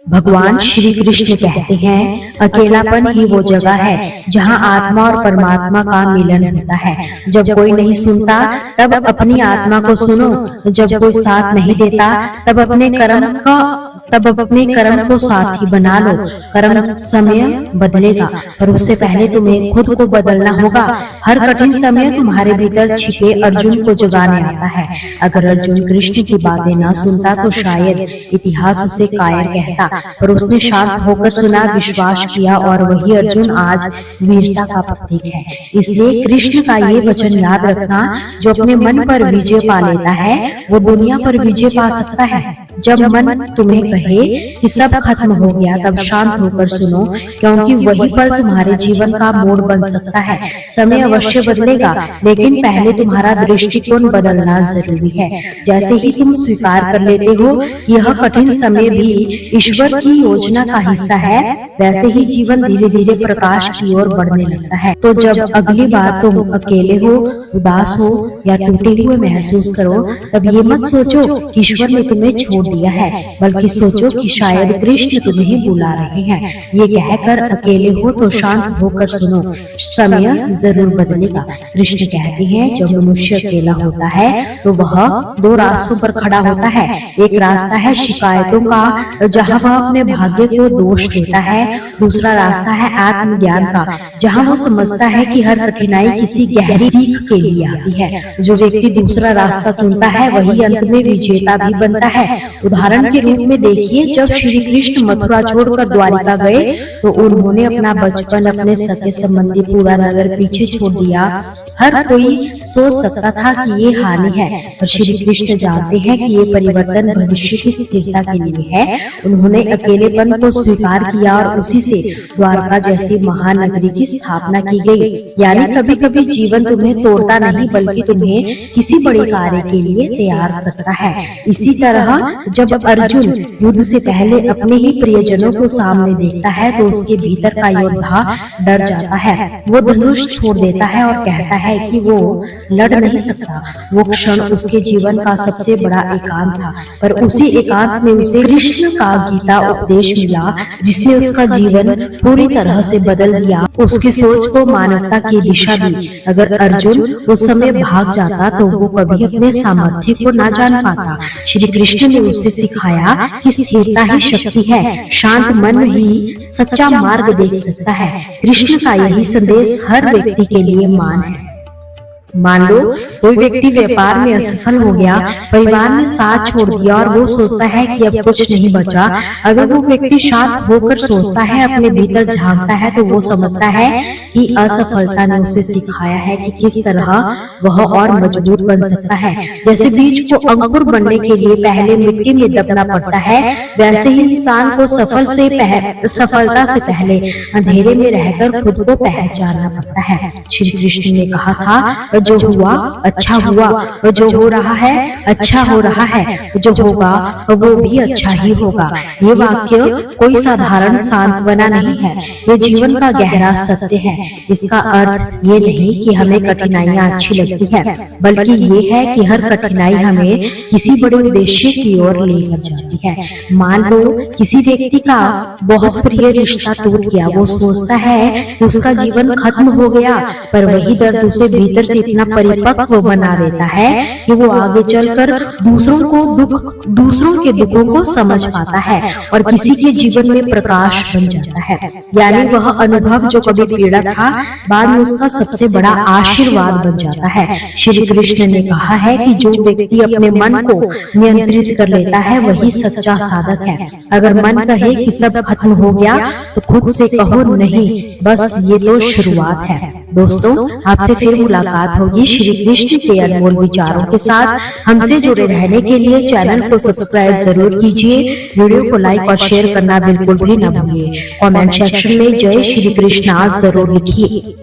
भगवान श्री कृष्ण कहते हैं, अकेलापन ही वो जगह है जहाँ आत्मा और परमात्मा का मिलन होता है। जब कोई नहीं सुनता तब अपनी आत्मा को सुनो, जब कोई साथ नहीं देता तब अपने कर्म को साथी बना लो। कर्म समय बदलेगा, पर उससे पहले तुम्हें खुद को बदलना होगा। हर कठिन समय तुम्हारे भीतर छिपे अर्जुन को जगाने आता है। अगर अर्जुन कृष्ण की बातें ना सुनता तो शायद इतिहास उसे कायर कहता, पर उसने शांत होकर सुना, विश्वास किया, और वही अर्जुन आज वीरता का प्रतीक है। इसलिए कृष्ण का ये वचन याद रखना, जो अपने मन पर विजय पा लेता है वो दुनिया पर विजय पा सकता है। जब मन तुम्हें कहे कि सब खत्म हो गया, तब शांत होकर सुनो, क्योंकि वही पल तुम्हारे जीवन का मोड़ बन सकता है। समय अवश्य बदलेगा, लेकिन पहले तुम्हारा दृष्टिकोण बदलना जरूरी है। जैसे ही तुम स्वीकार कर लेते हो कि यह कठिन समय भी ईश्वर की योजना का हिस्सा है, वैसे ही जीवन धीरे धीरे प्रकाश की ओर बढ़ने लगता है। तो जब अगली बार तुम अकेले हो, उदास हो या टूटे हुए महसूस करो, तब ये मत सोचो कि ईश्वर ने तुम्हें छोड़ दिया है, बल्कि सोचो कि शायद कृष्ण तुम्हें बुला रहे हैं। ये कहकर अकेले हो तो शांत होकर सुनो, समय जरूर बदलेगा। कृष्ण कहते हैं, जब मनुष्य अकेला होता है तो वह दो रास्तों पर खड़ा होता है। एक रास्ता है शिकायतों का, जहाँ वह अपने भाग्य को दोष देता है। दूसरा रास्ता है आत्मज्ञान का, जहाँ वो समझता है कि हर कठिनाई किसी गहरी सीख के लिए आती है। जो व्यक्ति दूसरा रास्ता चुनता है वही अंत में विजेता भी बनता है। उदाहरण के रूप में देखिए, जब श्री कृष्ण मथुरा छोड़कर द्वारिका गए तो उन्होंने अपना बचपन, अपने सगे संबंधी, पूरा नगर पीछे छोड़ दिया। हर कोई सोच सकता था कि ये हानि है, पर श्री कृष्ण जानते हैं कि ये परिवर्तन भविष्य की स्थिरता के लिए है। उन्होंने अकेलेपन को स्वीकार किया और उसी से द्वारका जैसी महानगरी की स्थापना की गई। यानी कभी कभी जीवन तुम्हें तोड़ता नहीं, बल्कि तुम्हें किसी बड़े कार्य के लिए तैयार करता है। इसी तरह जब अर्जुन युद्ध से पहले अपने ही प्रियजनों को सामने देखता है तो उसके भीतर का योद्धा डर जाता है। वो धनुष छोड़ देता है और कहता है कि वो लड़ नहीं सकता। वो क्षण उसके जीवन का सबसे बड़ा एकांत था, पर उसी एकांत में उसे कृष्ण का गीता उपदेश मिला, जिसने उसका जीवन पूरी तरह से बदल दिया, उसकी सोच को मानवता की दिशा दी। अगर अर्जुन उस समय भाग जाता तो वो कभी अपने सामर्थ्य को ना जान पाता। श्री कृष्ण ने उसे सिखाया कि स्थिरता ही शक्ति है, शांत मन ही सच्चा मार्ग देख सकता है। कृष्ण का यही संदेश हर व्यक्ति के लिए मान है। मान लो कोई व्यक्ति व्यापार में असफल हो गया, परिवार ने साथ छोड़ दिया और वो सोचता है कि अब कुछ नहीं बचा। अगर वो व्यक्ति शांत होकर सोचता है, अपने भीतर झांकता है, तो वो समझता है कि असफलता ने उसे सिखाया है कि किस तरह वह और मजबूत बन सकता है। जैसे बीज को अंकुर बनने के लिए पहले मिट्टी में दबना पड़ता है, वैसे ही इंसान को सफलता से पहले अंधेरे में रहकर खुद को पहचानना पड़ता है। श्री कृष्ण ने कहा था, जो हुआ अच्छा हुआ, और जो हो रहा है अच्छा हो रहा है, जो होगा वो भी अच्छा ही होगा। ये वाक्य कोई साधारण सांत्वना नहीं है, ये जीवन का गहरा सत्य है। इसका अर्थ ये नहीं कि हमें कठिनाइयां अच्छी लगती है, बल्कि ये है कि हर कठिनाई हमें किसी बड़े उद्देश्य की ओर लेकर जाती है। मान लो किसी व्यक्ति का बहुत प्रिय रिश्ता टूट गया, वो सोचता है कि उसका जीवन खत्म हो गया, पर वही दर्द उसे भीतर से इतना परिपक्व बना देता है कि वो आगे चलकर दूसरों के दुखों को समझ पाता है और किसी के जीवन में प्रकाश बन जाता है। यानी वह अनुभव जो कभी पीड़ा था, बाद में उसका सबसे बड़ा आशीर्वाद बन जाता है। श्री कृष्ण ने कहा है कि जो व्यक्ति अपने मन को नियंत्रित कर लेता है वही सच्चा साधक है। अगर मन कहे कि सब खत्म हो गया तो खुद से कहो, नहीं, बस ये तो शुरुआत है। दोस्तों, आपसे फिर मुलाकात होगी श्री कृष्ण के अनमोल विचारों के साथ। हमसे जुड़े रहने के लिए चैनल को सब्सक्राइब जरूर कीजिए। वीडियो को लाइक और शेयर करना बिल्कुल भी न भूलिए। कमेंट सेक्शन में जय श्री कृष्ण जरूर लिखिए।